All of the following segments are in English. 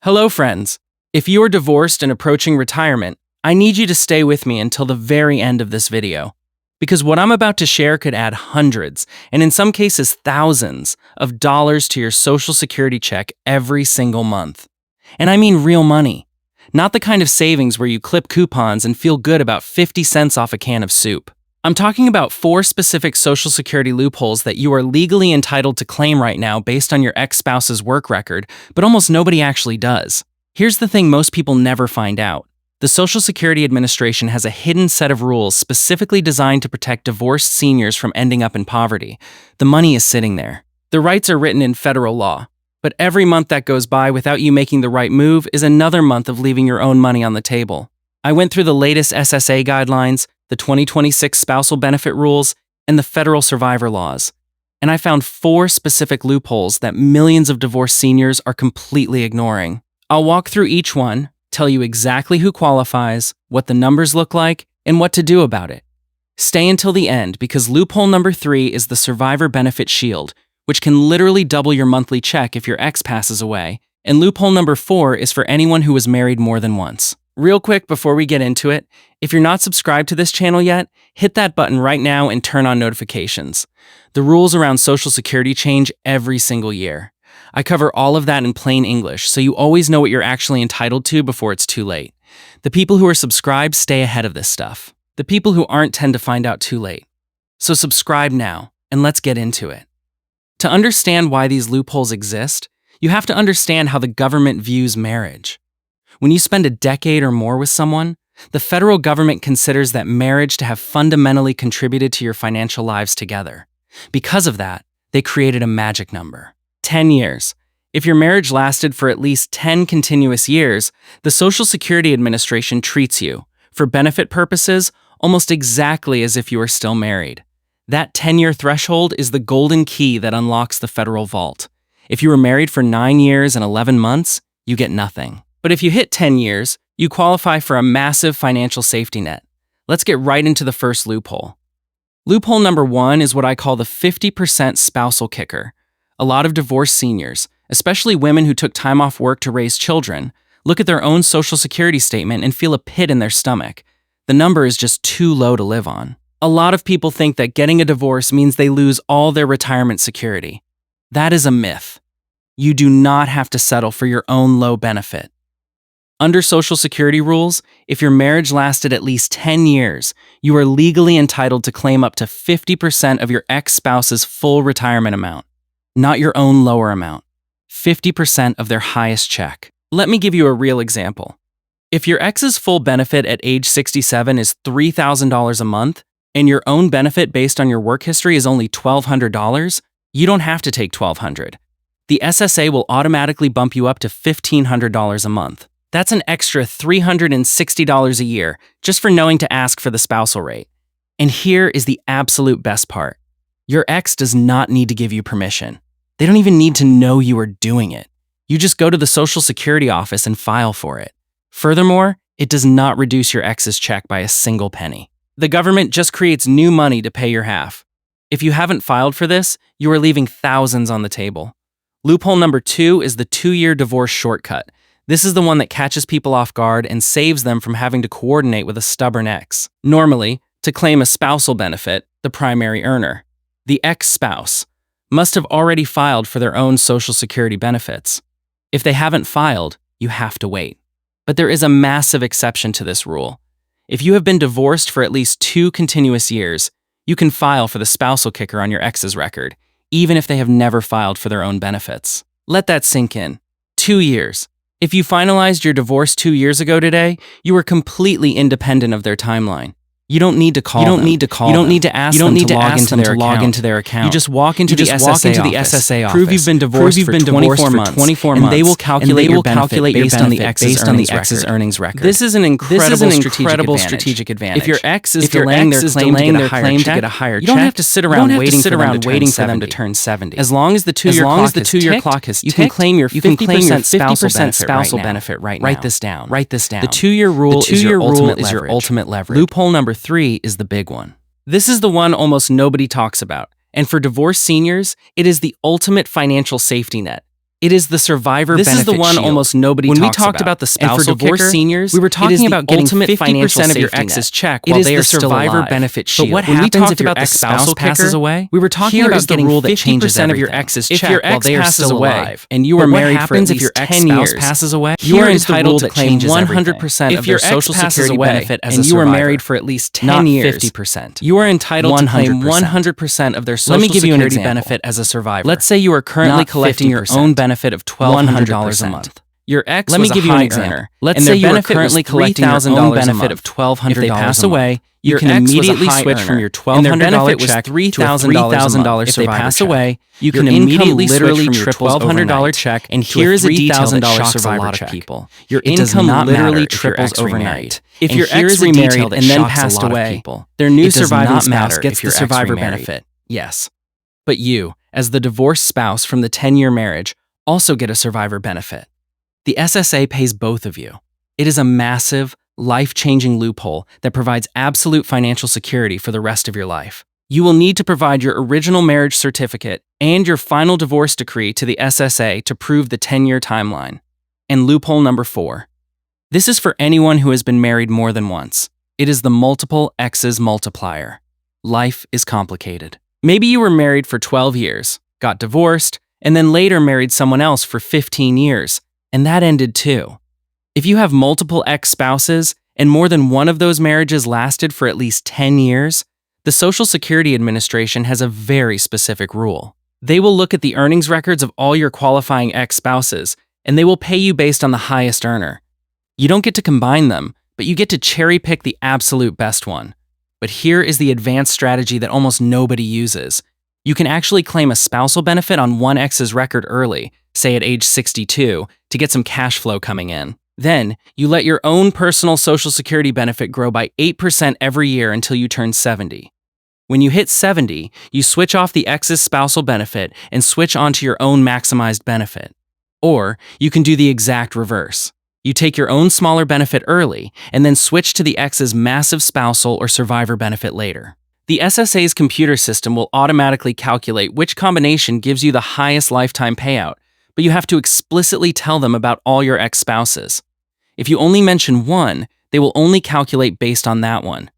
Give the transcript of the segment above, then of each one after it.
Hello, friends. If you are divorced and approaching retirement, I need you to stay with me until the very end of this video, because what I'm about to share could add hundreds, and in some cases thousands, of dollars to your Social Security check every single month. And I mean real money, not the kind of savings where you clip coupons and feel good about 50 cents off a can of soup. I'm talking about 4 specific Social Security loopholes that you are legally entitled to claim right now based on your ex-spouse's work record, but almost nobody actually does. Here's the thing most people never find out. The Social Security Administration has a hidden set of rules specifically designed to protect divorced seniors from ending up in poverty. The money is sitting there. The rights are written in federal law, but every month that goes by without you making the right move is another month of leaving your own money on the table. I went through the latest SSA guidelines, the 2026 spousal benefit rules, and the federal survivor laws. And I found 4 specific loopholes that millions of divorced seniors are completely ignoring. I'll walk through each one, tell you exactly who qualifies, what the numbers look like, and what to do about it. Stay until the end because loophole number 3 is the survivor benefit shield, which can literally double your monthly check if your ex passes away, and loophole number 4 is for anyone who was married more than once. Real quick before we get into it, if you're not subscribed to this channel yet, hit that button right now and turn on notifications. The rules around Social Security change every single year. I cover all of that in plain English, so you always know what you're actually entitled to before it's too late. The people who are subscribed stay ahead of this stuff. The people who aren't tend to find out too late. So subscribe now, and let's get into it. To understand why these loopholes exist, you have to understand how the government views marriage. When you spend a decade or more with someone, the federal government considers that marriage to have fundamentally contributed to your financial lives together. Because of that, they created a magic number. 10 years. If your marriage lasted for at least 10 continuous years, the Social Security Administration treats you, for benefit purposes, almost exactly as if you were still married. That 10-year threshold is the golden key that unlocks the federal vault. If you were married for 9 years and 11 months, you get nothing. But if you hit 10 years, you qualify for a massive financial safety net. Let's get right into the first loophole. Loophole number 1 is what I call the 50% spousal kicker. A lot of divorced seniors, especially women who took time off work to raise children, look at their own Social Security statement and feel a pit in their stomach. The number is just too low to live on. A lot of people think that getting a divorce means they lose all their retirement security. That is a myth. You do not have to settle for your own low benefit. Under Social Security rules, if your marriage lasted at least 10 years, you are legally entitled to claim up to 50% of your ex-spouse's full retirement amount, not your own lower amount, 50% of their highest check. Let me give you a real example. If your ex's full benefit at age 67 is $3,000 a month, and your own benefit based on your work history is only $1,200, you don't have to take $1,200. The SSA will automatically bump you up to $1,500 a month. That's an extra $360 a year just for knowing to ask for the spousal rate. And here is the absolute best part. Your ex does not need to give you permission. They don't even need to know you are doing it. You just go to the Social Security office and file for it. Furthermore, it does not reduce your ex's check by a single penny. The government just creates new money to pay your half. If you haven't filed for this, you are leaving thousands on the table. Loophole number 2 is the 2-year divorce shortcut. This is the one that catches people off guard and saves them from having to coordinate with a stubborn ex. Normally, to claim a spousal benefit, the primary earner, the ex-spouse, must have already filed for their own Social Security benefits. If they haven't filed, you have to wait. But there is a massive exception to this rule. If you have been divorced for at least 2 continuous years, you can file for the spousal kicker on your ex's record, even if they have never filed for their own benefits. Let that sink in. 2 years. If you finalized your divorce 2 years ago today, you are completely independent of their timeline. You don't need to call them. You don't need to ask them to log into their account. You just walk into the SSA office. Prove you've been divorced for 24 months, and they will calculate your benefit based on the ex's earnings record. This is an incredible strategic advantage. If your ex is delaying their claim to get a higher check, you don't have to sit around waiting for them to turn 70. As long as the 2-year clock has ticked, you can claim your 50% spousal benefit right now. Write this down. The 2-year rule is your ultimate leverage. Loophole number 3 is the big one. This is the one almost nobody talks about, and for divorced seniors, it is the ultimate financial safety net. It is the survivor benefit. This is the one shield. almost nobody talks about. When we talked about the spousal kicker, seniors, we were talking about getting 50% of your ex's check while they are still alive. It is the survivor benefit shield. But what happens if your ex-spouse passes away? We were talking about getting 50% of your ex's check while they are still alive, and you are married for at least 10 years. Passes away, you are entitled to claim 100% of your Social Security benefit as a survivor. And you are married for at least 10 years. 50%. You are entitled to claim 100% of their Social Security benefit as a survivor. Let's say you are currently collecting your own benefit of $1,200 a month. Your ex was a high earner. Let's say you are currently collecting your own benefit of $1,200. If they pass away, you can immediately switch from your $1,200 check to $3,000 if they pass away. You can immediately literally triple $1,200 check, and here is a detail that shocks a lot of people. Your income literally triples overnight. If your ex remarried and then passed away, their new surviving spouse gets the survivor benefit. Yes. But you, as the divorced spouse from the 10-year marriage, also get a survivor benefit. The SSA pays both of you. It is a massive, life-changing loophole that provides absolute financial security for the rest of your life. You will need to provide your original marriage certificate and your final divorce decree to the SSA to prove the 10-year timeline. And loophole number 4. This is for anyone who has been married more than once. It is the Multiple Exes Multiplier. Life is complicated. Maybe you were married for 12 years, got divorced, and then later married someone else for 15 years, and that ended too. If you have multiple ex-spouses and more than one of those marriages lasted for at least 10 years, the Social Security Administration has a very specific rule. They will look at the earnings records of all your qualifying ex-spouses, and they will pay you based on the highest earner. You don't get to combine them, but you get to cherry-pick the absolute best one. But here is the advanced strategy that almost nobody uses. You can actually claim a spousal benefit on one ex's record early, say at age 62, to get some cash flow coming in. Then, you let your own personal Social Security benefit grow by 8% every year until you turn 70. When you hit 70, you switch off the ex's spousal benefit and switch onto your own maximized benefit. Or, you can do the exact reverse. You take your own smaller benefit early and then switch to the ex's massive spousal or survivor benefit later. The SSA's computer system will automatically calculate which combination gives you the highest lifetime payout, but you have to explicitly tell them about all your ex-spouses. If you only mention one, they will only calculate based on that one.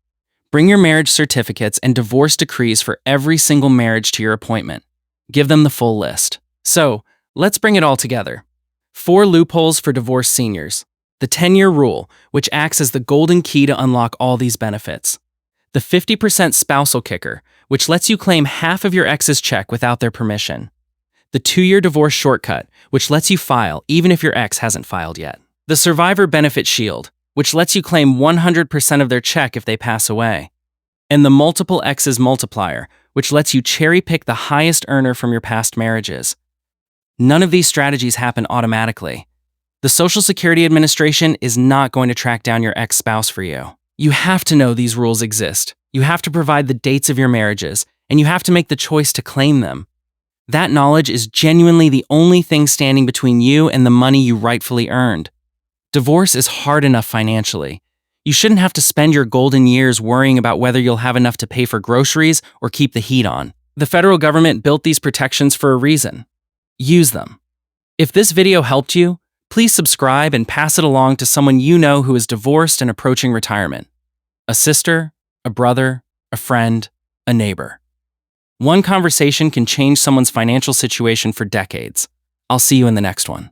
Bring your marriage certificates and divorce decrees for every single marriage to your appointment. Give them the full list. So, let's bring it all together. 4 loopholes for divorced seniors. The 10-year rule, which acts as the golden key to unlock all these benefits. The 50% spousal kicker, which lets you claim half of your ex's check without their permission. The 2-year divorce shortcut, which lets you file even if your ex hasn't filed yet. The survivor benefit shield, which lets you claim 100% of their check if they pass away. And the Multiple Exes Multiplier, which lets you cherry-pick the highest earner from your past marriages. None of these strategies happen automatically. The Social Security Administration is not going to track down your ex-spouse for you. You have to know these rules exist. You have to provide the dates of your marriages, and you have to make the choice to claim them. That knowledge is genuinely the only thing standing between you and the money you rightfully earned. Divorce is hard enough financially. You shouldn't have to spend your golden years worrying about whether you'll have enough to pay for groceries or keep the heat on. The federal government built these protections for a reason. Use them. If this video helped you, please subscribe and pass it along to someone you know who is divorced and approaching retirement. A sister, a brother, a friend, a neighbor. One conversation can change someone's financial situation for decades. I'll see you in the next one.